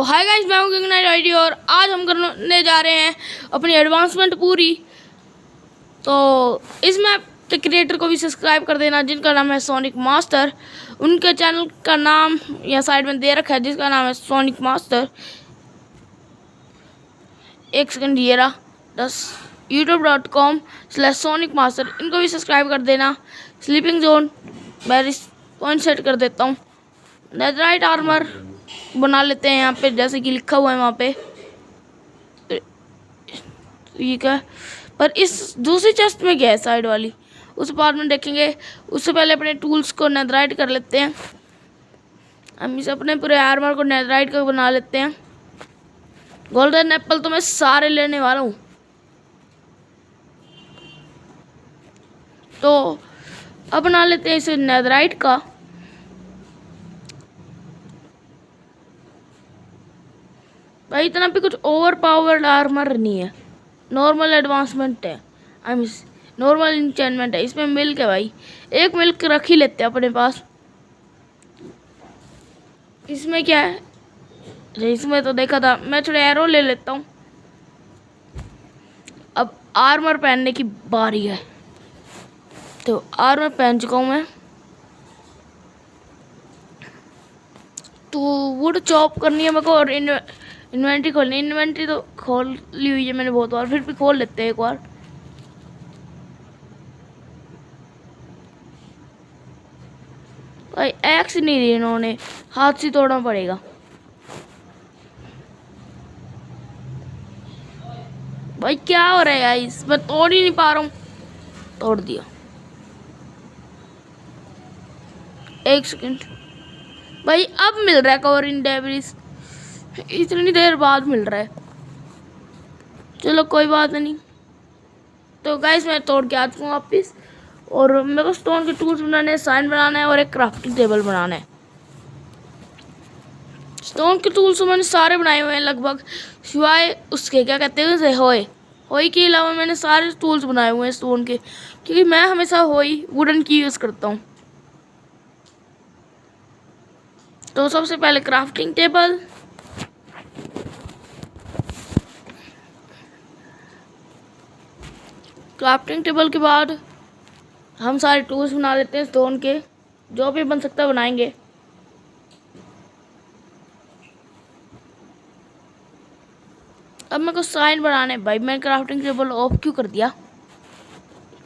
तो hi guys, मैं हूं किंग नाइट आईडी और आज हम करने जा रहे हैं अपनी एडवांसमेंट पूरी। तो इस मैप के क्रिएटर को भी सब्सक्राइब कर देना, जिनका नाम है सोनिक मास्टर। उनके चैनल का नाम यहाँ साइड में दे रखा है, जिसका नाम है सोनिक मास्टर। एक सेकंड, ये रहा 10 youtube.com/सोनिक मास्टर। इनको भी सब्सक्राइब कर देना। स्लीपिंग जोन मैं पॉइंट सेट कर देता हूँ। नेथराइट आर्मर बना लेते हैं यहाँ पे, जैसे कि लिखा हुआ है वहाँ पे। ठीक है, पर इस दूसरी चेस्ट में क्या है साइड वाली, उस पार्ट में देखेंगे। उससे पहले अपने टूल्स को नेथराइट कर लेते हैं। हम इस अपने पूरे आर्मर को नेथराइट का बना लेते हैं। गोल्डन एप्पल तो मैं सारे लेने वाला हूँ। तो अब बना लेते हैं इसे नेथराइट का। भाई इतना भी कुछ ओवर पावर्ड आर्मर नहीं है, नॉर्मल एडवांसमेंट है। आई मीन नॉर्मल इंचेंटमेंट है। इसमें मिल्क है भाई, एक मिल्क रख ही लेते हैं अपने पास। इसमें क्या है, इसमें तो देखा था। मैं थोड़े एरो ले लेता हूँ। अब आर्मर पहनने की बारी है। तो आर्मर पहन चुका हूँ मैं। तो वुड चॉप करनी है मेरे को और इन्वेंट्री खोलनी है। इन्वेंट्री तो खोल ली हुई है मैंने बहुत बार, फिर भी खोल लेते हैं एक बार। भाई एक्स नहीं दी इन्होंने, हाथ से तोड़ना पड़ेगा। भाई क्या हो रहा है गाइस, मैं तोड़ ही नहीं पा रहा हूँ। तोड़ दिया। एक सेकंड भाई, अब मिल रहा है कवर इन डेब्रिस। इतनी देर बाद मिल रहा है। चलो कोई बात नहीं। तो गाइस मैं तोड़ के आ चुका हूँ वापिस। और मेरे को स्टोन के टूल्स बनाने हैं, साइन बनाना है और एक क्राफ्टिंग टेबल बनाना है। स्टोन के टूल्स तो मैंने सारे बनाए हुए हैं लगभग, सिवाय उसके क्या कहते हैं उसे, होई के अलावा मैंने सारे टूल्स बनाए हुए हैं स्टोन के, क्योंकि मैं हमेशा होई वुडन की यूज़ करता हूँ। तो सबसे पहले क्राफ्टिंग टेबल। क्राफ्टिंग टेबल के बाद हम सारे टूल्स बना लेते हैं स्टोन के, जो भी बन सकता है बनाएंगे। अब मेरे को साइन बनाने भाई, मैं क्राफ्टिंग टेबल ऑफ क्यों कर दिया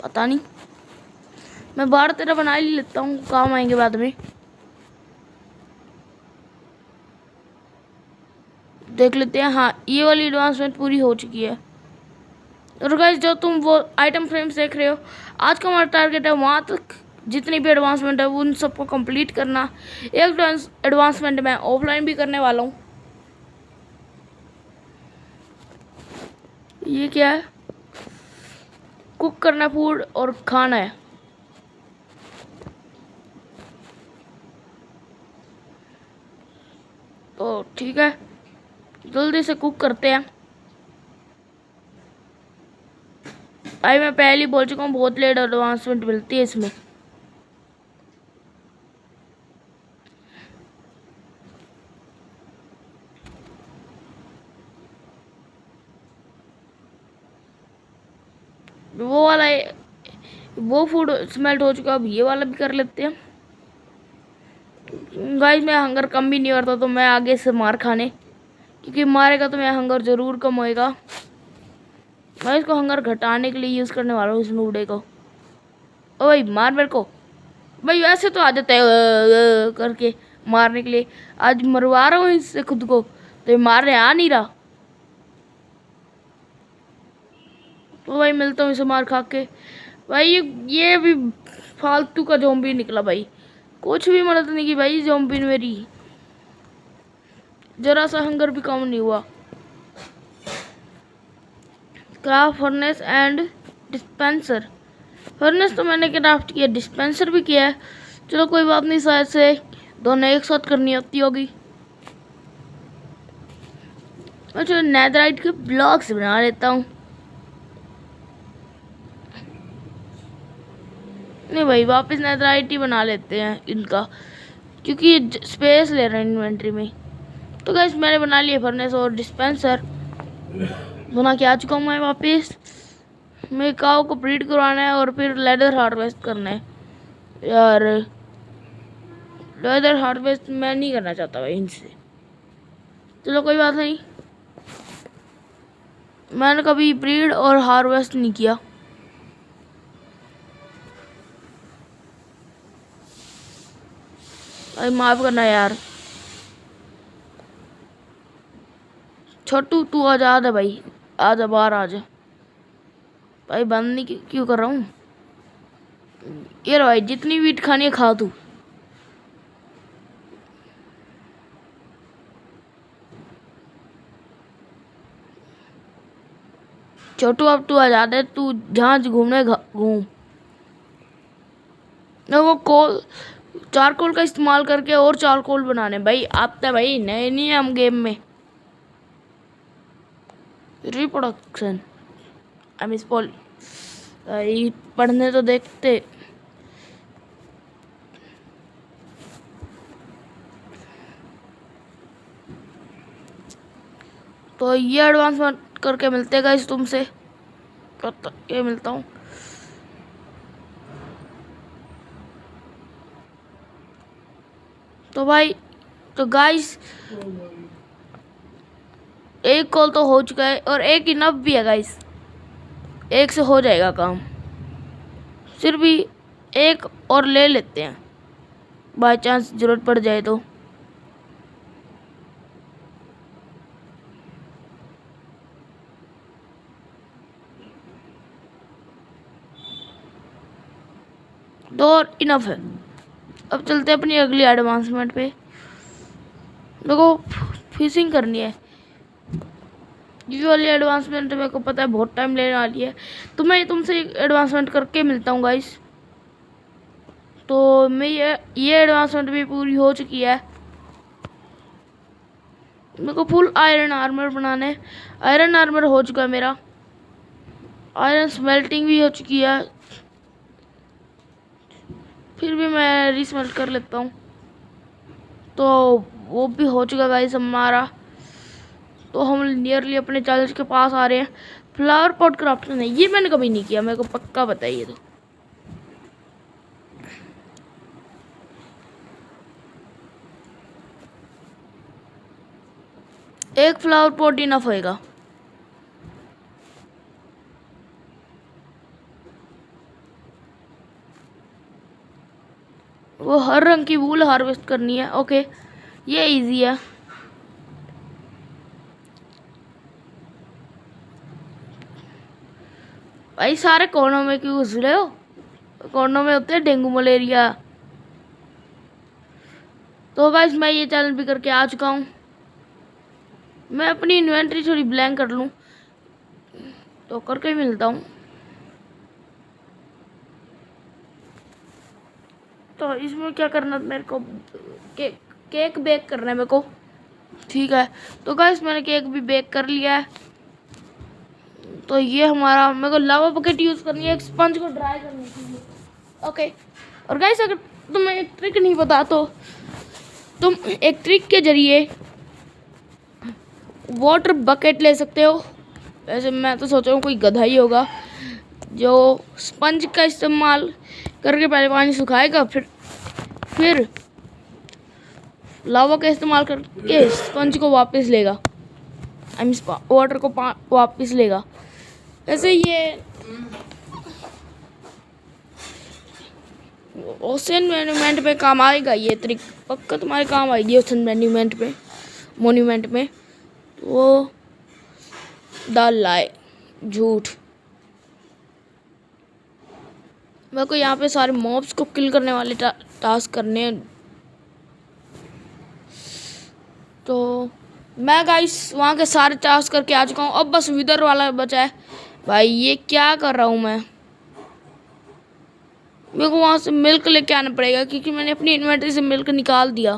पता नहीं। मैं 12-13 बना ही लेता हूँ, काम आएंगे बाद में। देख लेते हैं। हाँ, ये वाली एडवांसमेंट पूरी हो चुकी है। और गाइस जो तुम वो आइटम फ्रेम्स देख रहे हो, आज का हमारा टारगेट है वहाँ तक जितनी भी एडवांसमेंट है उन सबको कंप्लीट करना। एक एडवांसमेंट मैं ऑफलाइन भी करने वाला हूँ। ये क्या है, कुक करना फूड और खाना है। तो ठीक है, जल्दी से कुक करते हैं। भाई मैं पहले ही बोल चुका हूँ, बहुत लेट एडवांसमेंट मिलती है इसमें। वो वाला वो फूड स्मेल्ट हो चुका, अब ये वाला भी कर लेते हैं। गाइस मैं हंगर कम भी नहीं करता, तो मैं आगे से मार खाने, क्योंकि मारेगा तो मेरा हंगर ज़रूर कम होएगा। मैं इसको हंगर घटाने के लिए यूज़ करने वाला हूँ इस नूडे को। ओ भाई मार मेरे को। भाई वैसे तो आ जाता है करके मारने के लिए, आज मरवा रहा हूँ इससे खुद को, तो ये मारने आ नहीं रहा। तो भाई मिलता हूँ इसे मार खा के। भाई ये भी फालतू का ज़ॉम्बी निकला भाई, कुछ भी मदद नहीं की भाई ज़ॉम्बी ने मेरी। जरा सा हंगर भी कम नहीं हुआ। Craft furnace and dispenser. Furnace तो मैंने क्राफ्ट किया, डिस्पेंसर भी किया है। चलो कोई बात नहीं, शायद से दोनों एक साथ करनी होती होगी। अच्छा, नेथराइट के ब्लॉक्स बना लेता हूँ। नहीं भाई, वापस नेथराइट ही बना लेते हैं इनका, क्योंकि ये स्पेस ले रहे हैं इन्वेंट्री में। तो गाइस मैंने बना लिए फर्नेस और डिस्पेंसर बना के आ चुका हूँ मैं वापस। मेरे काऊ को ब्रीड करवाना है और फिर लेदर हार्वेस्ट करना है यार। लेदर हार्वेस्ट मैं नहीं करना चाहता भाई इनसे। चलो कोई बात नहीं, मैंने कभी ब्रीड और हार्वेस्ट नहीं किया। भाई माफ करना यार। छोटू तू आजाद है भाई, आजा बाहर आजा भाई। बंद नहीं क्यों कर रहा हूँ यार भाई, जितनी वीट खानी है खा तू। छोटू अब तू आजाद है, तू जहाँ घूमने घूम। वो कोल चारकोल का इस्तेमाल करके और चारकोल बनाने भाई आता है भाई, नए नहीं है हम गेम में। रिप्रोडक्शन आई मिस पॉल पढ़ने तो देखते। तो ये एडवांसमेंट करके मिलते हैं गाइस तुमसे। ये मिलता हूँ। तो भाई तो गाइस एक कॉल तो हो चुका है और एक इनफ भी है गाइस, एक से हो जाएगा काम। फिर भी एक और ले लेते हैं बाय चांस जरूरत पड़ जाए तो। दो और इनफ है। अब चलते हैं अपनी अगली एडवांसमेंट पे। देखो फिशिंग करनी है। ये वाली एडवांसमेंट मेरे को पता है बहुत टाइम लेने वाली है, तो मैं तुमसे एडवांसमेंट करके मिलता हूँ गाइस। तो मैं ये एडवांसमेंट भी पूरी हो चुकी है। मेरे को फुल आयरन आर्मर बनाना है। आयरन आर्मर हो चुका है मेरा। आयरन स्मेल्टिंग भी हो चुकी है। फिर भी मैं रीस्मेल्ट कर लेता हूँ। तो वो भी हो चुका गाइस हमारा। तो हम नियरली अपने चैलेंज के पास आ रहे हैं। फ्लावर पॉट क्राफ्टिंग है, ये मैंने कभी नहीं किया, मेरे को पक्का बताइए। तो एक फ्लावर पॉट इनफ होएगा। वो हर रंग की वूल हार्वेस्ट करनी है। ओके ये इजी है। भाई सारे कोनों में क्यों घुस रहे हो? कोनों में होते हैं डेंगू मलेरिया। तो गाइस मैं ये चैलेंज भी करके आ चुका हूँ। मैं अपनी इन्वेंटरी थोड़ी ब्लैंक कर लूँ तो करके ही मिलता हूँ। तो इसमें क्या करना मेरे को, केक बेक करना है मेरे को। ठीक है तो गाइस मैंने केक भी बेक कर लिया है। तो ये हमारा, मेरे को लावा बकेट यूज़ करनी है एक स्पंज को ड्राई करने के लिए। ओके और गाइस अगर तुम्हें एक ट्रिक नहीं पता तो तुम एक ट्रिक के जरिए वाटर बकेट ले सकते हो। वैसे मैं तो सोच रहा हूँ कोई गधा ही होगा जो स्पंज का इस्तेमाल करके पहले पानी सुखाएगा, फिर लावा का इस्तेमाल करके स्पंज को वापस लेगा। आई मीन वाटर को वापस लेगा। वैसे ये ओशन मोन्यूमेंट पे काम आएगा, ये ट्रिक पक्का तुम्हारे काम आएगी ओशन मोन्यूमेंट में। वो डाल लाए झूठ। मेरे को यहाँ पे सारे मॉब्स को किल करने वाले टास्क करने हैं। तो मैं गाइस वहाँ के सारे टास्क करके आ चुका हूँ। अब बस विदर वाला बचा है। भाई ये क्या कर रहा हूँ मैं? मेरे को वहाँ से मिल्क लेके आना पड़ेगा क्योंकि मैंने अपनी इन्वेंटरी से मिल्क निकाल दिया।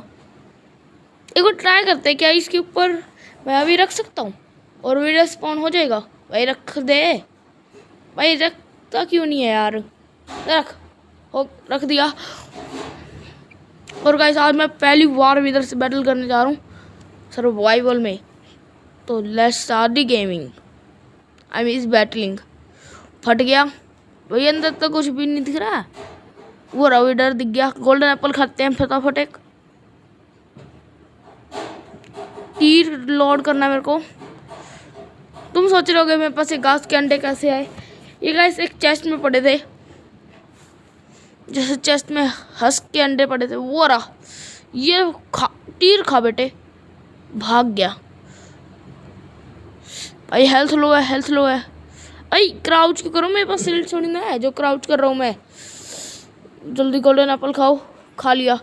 एक बार ट्राई करते हैं क्या इसके ऊपर मैं अभी रख सकता हूँ और वीडियो स्पॉन हो जाएगा। भाई रख दे भाई, रखता क्यों नहीं है यार? रख दिया। और गाइस आज मैं पहली बार विदर से बैटल करने जा रहा हूँ। सर्वाइवल में। तो let's start the gaming. I mean इस बैटलिंग। फट गया भाई, अंदर तो कुछ भी नहीं दिख रहा। वो रहा, डर दिख गया। गोल्डन एप्पल खाते हैं फटाफट। एक तीर लोड करना है मेरे को। तुम सोच रहे होगे मेरे पास ये घास के अंडे कैसे आए। ये गाइस एक चेस्ट में पड़े थे, जैसे चेस्ट में हंस के अंडे पड़े थे। वो रहा, ये तीर खा बेटे, भाग गया भाई। हेल्थ लो है, हेल्थ लो है। अई क्राउच क्यों करो, मेरे पास सील्ड छोड़ी ना है जो क्राउच कर रहा हूँ मैं। जल्दी गोल्डन एप्पल खाओ। खा लिया।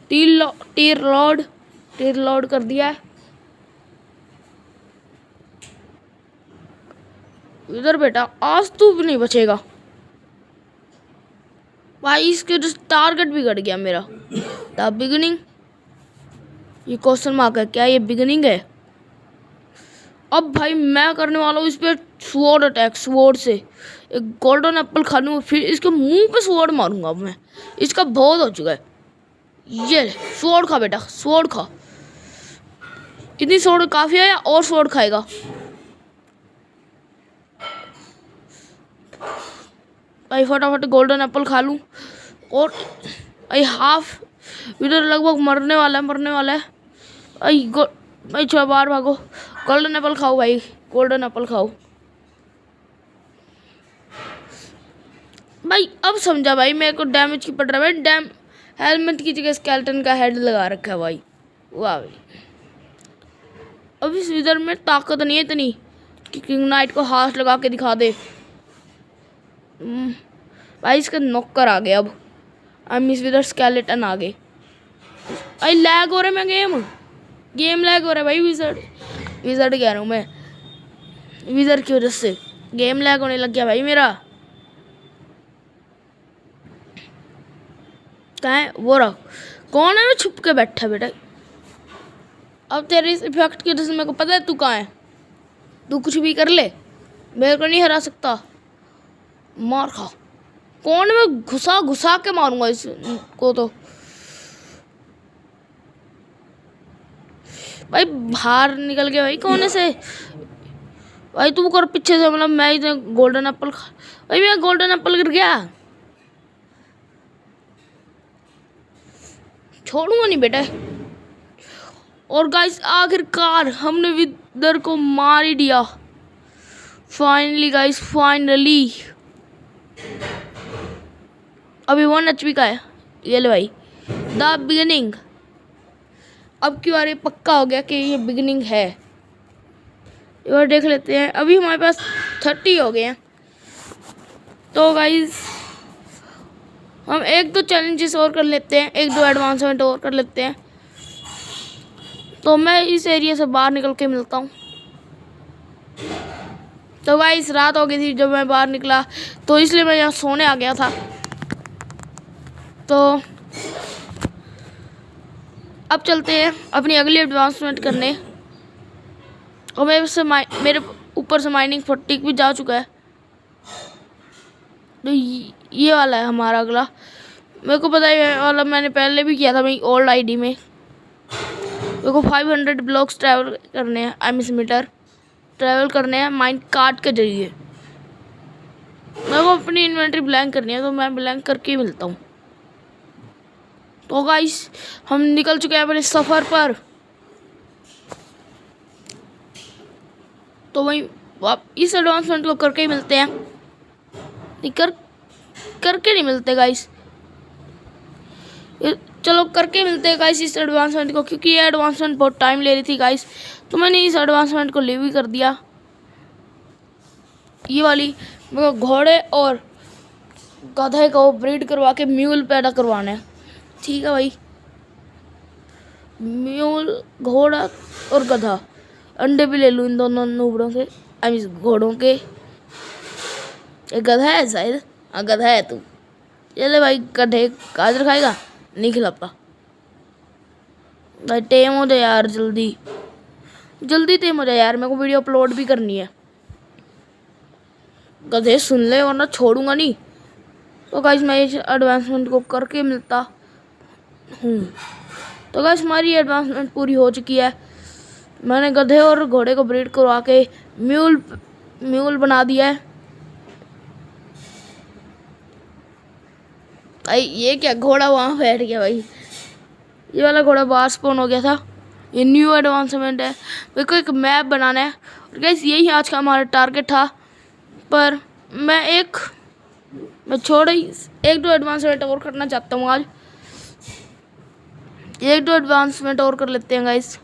तीर लोड कर दिया है। इधर बेटा, आज तू भी नहीं बचेगा भाई। इसके टारगेट बिगड़ गया मेरा। द बिगिनिंग, ये क्वेश्चन मार्क है, क्या ये बिगिनिंग है? अब भाई मैं करने वाला हूँ इस पे स्वॉर्ड अटैक। स्वॉर्ड से एक गोल्डन एप्पल खा लूँगा, फिर इसके मुंह पे स्वॉर्ड मारूंगा। अब मैं इसका बहुत हो चुका है। ये स्वॉर्ड खा बेटा, स्वॉर्ड खा। इतनी स्वॉर्ड काफी है या और स्वॉर्ड खाएगा? भाई फटाफट गोल्डन एप्पल खा लूँ। और भाई हाफ इधर लगभग मरने वाला है। भाई छोड़, बाहर भागो। गोल्डन एप्पल खाओ भाई, गोल्डन एप्पल खाओ भाई। अब समझा भाई मेरे को डैमेज की पड़ रहा है भाई। हेलमेट की जगह स्केलेटन का हेड लगा रखा है भाई। वाह भाई, अब इस विज़र में ताकत नहीं है इतनी कि किंग नाइट को हाथ लगा के दिखा दे। भाई इसका नॉकर आ गया। अब मिस विदर स्केलेटन आ गए। भाई लैग हो रहा है, मैं गेम लैग हो रहा है भाई। विजर्ड कह रहा हूँ मैं, विजर की वजह से गेम लैग होने लग गया भाई मेरा। कहाँ है वो रहा? कौन है वो छुप के बैठा बेटा? अब तेरे इस इफेक्ट की वजह से मेरे को पता है तू कहाँ है। तू कुछ भी कर ले, मेरे को नहीं हरा सकता। मार खा। कौन है? मैं घुसा के मारूंगा इसको तो। भाई बाहर निकल गया भाई कोने से। भाई तू कर पीछे से, मतलब मैं इधर गोल्डन एप्पल भाई मेरा गोल्डन एप्पल गिर गया। छोड़ूंगा नहीं बेटा। और गाइस आखिरकार हमने विदर को मार ही दिया। Finally guys, finally. अभी 1 HP का है। ये ले भाई, द बिगिनिंग। अब की बार ये पक्का हो गया कि ये बिगिनिंग है। एक बार देख लेते हैं। अभी हमारे पास 30 हो गए हैं। तो गाइस हम 1-2 चैलेंजेस और कर लेते हैं, 1-2 एडवांसमेंट और कर लेते हैं। तो मैं इस एरिया से बाहर निकल के मिलता हूँ। तो गाइस रात हो गई थी जब मैं बाहर निकला, तो इसलिए मैं यहाँ सोने आ गया था। तो अब चलते हैं अपनी अगली एडवांसमेंट करने। और मेरे ऊपर से माइनिंग 40 भी जा चुका है। तो ये वाला है हमारा अगला। मेरे को पता है ये वाला मैंने पहले भी किया था मेरी ओल्ड आईडी में। मेरे को 500 ब्लॉक्स ट्रैवल करने हैं, आई मीन मीटर ट्रैवल करने हैं माइन कार्ट के जरिए। मेरे को अपनी इन्वेंट्री ब्लैंक करनी है, तो मैं ब्लैंक करके ही मिलता हूँ। तो गाइस हम निकल चुके हैं अपने सफ़र पर। तो वहीं आप इस एडवांसमेंट को करके ही मिलते हैं। करके नहीं मिलते गाइस, चलो करके मिलते हैं गाइस इस एडवांसमेंट को, क्योंकि ये एडवांसमेंट बहुत टाइम ले रही थी गाइस। तो मैंने इस एडवांसमेंट को लीव ही कर दिया। ये वाली मेरे को घोड़े और गधे को ब्रीड करवा के म्यूल पैदा करवाना है। ठीक है भाई, म्यूल, घोड़ा और गधा। अंडे भी ले लूँ इन दोनों नूबड़ों से, आई मीन घोड़ों के। एक गधा है शायद, हाँ गधा है तू। चले भाई, गधे गाजर खाएगा? नहीं खिलाता भाई। टेम हो जाए यार, जल्दी टेम हो जाए यार, मेरे को वीडियो अपलोड भी करनी है। गधे सुन ले वरना छोड़ूंगा नहीं। तो गाइस मैं इस एडवांसमेंट को करके मिलता हूँ। तो गाइस हमारी एडवांसमेंट पूरी हो चुकी है। मैंने गधे और घोड़े को ब्रीड करवा के म्यूल बना दिया है। भाई ये क्या घोड़ा वहाँ बैठ गया भाई। ये वाला घोड़ा बाहर स्पॉन हो गया था। ये न्यू एडवांसमेंट है। मेरे को एक मैप बनाना है और गाइस यही आज का हमारा टारगेट था। पर मैं छोड़ ही एक दो एडवांसमेंट और करना चाहता हूँ आज। एक दो एडवांसमेंट और कर लेते हैं गाइस।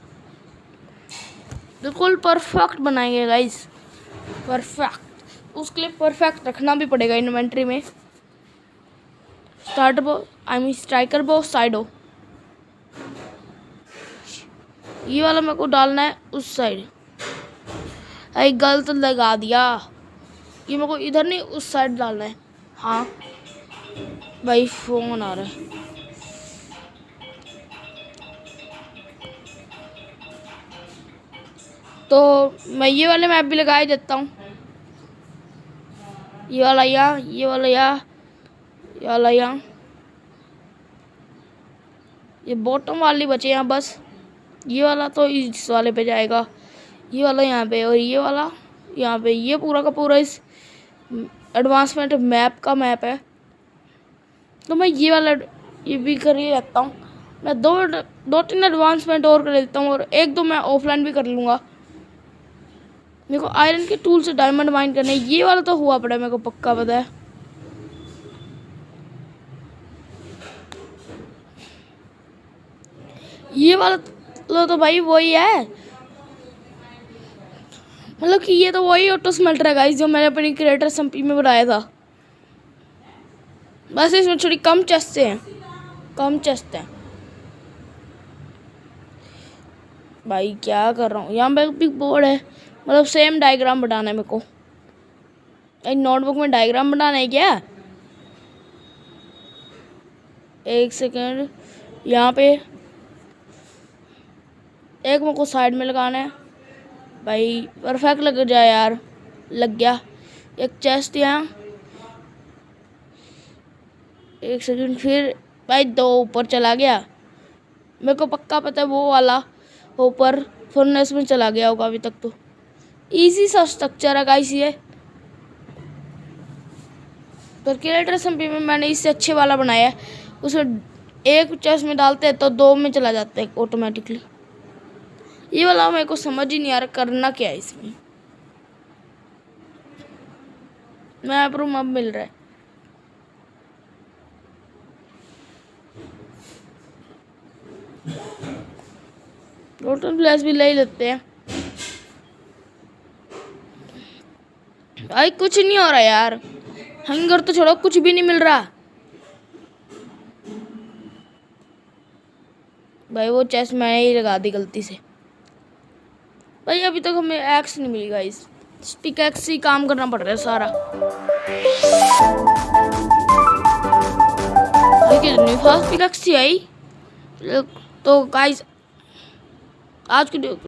बिल्कुल परफेक्ट बनाएंगे गाइस, परफेक्ट। उसके लिए परफेक्ट रखना भी पड़ेगा इन्वेंट्री में। स्टार्टर बो आई मीन स्ट्राइकर बो साइडो, ये वाला मेरे को डालना है उस साइड। अरे गलत लगा दिया, ये मेरे को इधर नहीं उस साइड डालना है। हाँ भाई फोन आ रहा है। तो मैं ये वाले मैप भी लगा ही देता हूँ। ये वाला यहाँ, ये वाला यहाँ, ये वाला यहाँ। ये बॉटम वाली बचे यहाँ बस। ये वाला तो इस वाले पे जाएगा, ये वाला यहाँ पे, और ये वाला यहाँ पे। ये पूरा का पूरा इस एडवांसमेंट मैप का मैप है। तो मैं ये वाला ये भी कर ही रखता हूँ। मैं दो तीन एडवांसमेंट और कर लेता हूँ और एक दो मैं ऑफलाइन भी कर लूँगा। मेरे को आयरन के टूल से डायमंड माइन करने, ये वाला तो हुआ पड़ा है, मेरे को पक्का पता है। ये वाला तो भाई वही है, मतलब कि ये तो वही ऑटो स्मेल्टर है गाइस जो मैंने अपनी क्रिएटर SMP में बनाया था। बस इसमें थोड़ी कम चेस्ट हैं, कम चेस्ट हैं। भाई क्या कर रहा हूँ, यहाँ पे बिग बोर्ड है, मतलब सेम डायग्राम बनाना है मेरे को। एक नोटबुक में डायग्राम बनाना है क्या? एक सेकेंड, यहाँ पे एक मेरे को साइड में लगाना है। भाई परफेक्ट लग जाए यार, लग गया। एक चेस्ट यहाँ, एक सेकंड, फिर भाई दो ऊपर चला गया। मेरे को पक्का पता है वो वाला ऊपर फर्नेस में चला गया होगा अभी तक। तो इजी सा स्ट्रक्चर है गाइस ये। पर क्रिएटर SMP में मैंने इससे अच्छे वाला बनाया है। उसमें एक चेस्ट में डालते हैं तो दो में चला जाता है ऑटोमेटिकली। ये वाला मेरे को समझ ही नहीं आ रहा करना क्या है इसमें। मैप रूम अब मिल रहा है। टोटल प्लेस भी ले ही लेते हैं। भाई कुछ नहीं हो रहा यार, हंगर तो छोड़ो, कुछ भी नहीं मिल रहा। भाई वो चेस्ट मैंने ही लगा दी गलती से। भाई अभी तक हमें एक्स नहीं मिली गाइस, स्टिक एक्स ही काम करना पड़ रहा है सारा। कितनी फास्ट पिक एक्स थी आई। तो गाइस आज की